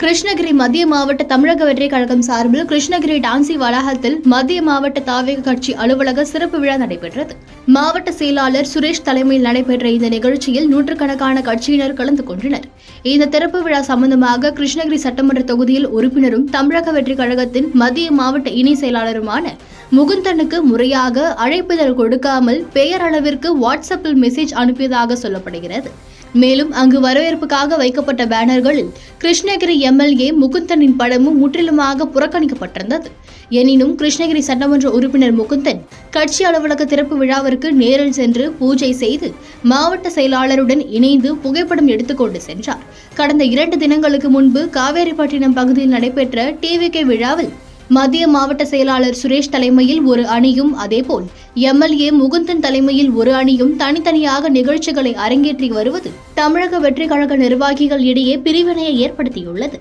கிருஷ்ணகிரி மத்திய மாவட்ட தமிழக வெற்றி கழகம் சார்பில் கிருஷ்ணகிரி டான்சி வளாகத்தில் மத்திய மாவட்ட தாவேக கட்சி அலுவலக சிறப்பு விழா நடைபெற்றது. மாவட்ட செயலாளர் சுரேஷ் தலைமையில் நடைபெற்ற இந்த நிகழ்ச்சியில் நூற்றுக்கணக்கான கட்சியினர் கலந்து கொண்டனர். இந்த திறப்பு விழா சம்பந்தமாக கிருஷ்ணகிரி சட்டமன்ற தொகுதியில் உறுப்பினரும் தமிழக வெற்றி கழகத்தின் மத்திய மாவட்ட இணை செயலாளருமான முகுந்தனுக்கு முறையாக அழைப்புதல் கொடுக்காமல் பெயரளவிற்கு வாட்ஸ்அப்பில் மெசேஜ் அனுப்பியதாக சொல்லப்படுகிறது. மேலும் அங்கு வரவேற்புக்காக வைக்கப்பட்ட பேனர்களில் கிருஷ்ணகிரி எம்எல்ஏ முகுந்தனின் படமும் முற்றிலுமாக புறக்கணிக்கப்பட்டிருந்தது. எனினும் கிருஷ்ணகிரி சட்டமன்ற உறுப்பினர் முகுந்தன் கட்சி அலுவலக திறப்பு விழாவிற்கு நேரில் சென்று பூஜை செய்து மாவட்ட செயலாளருடன் இணைந்து புகைப்படம் எடுத்துக்கொண்டு சென்றார். கடந்த 2 தினங்களுக்கு முன்பு காவேரிப்பட்டினம் பகுதியில் நடைபெற்ற டிவிகே விழாவில் மத்திய மாவட்ட செயலாளர் சுரேஷ் தலைமையில் ஒரு அணியும், அதேபோல் எம்எல்ஏ முகுந்தன் தலைமையில் ஒரு அணியும் தனித்தனியாக நிகழ்ச்சிகளை அரங்கேற்றி வருவது தமிழக வெற்றி கழக நிர்வாகிகள் இடையே பிரிவினையை ஏற்படுத்தியுள்ளது.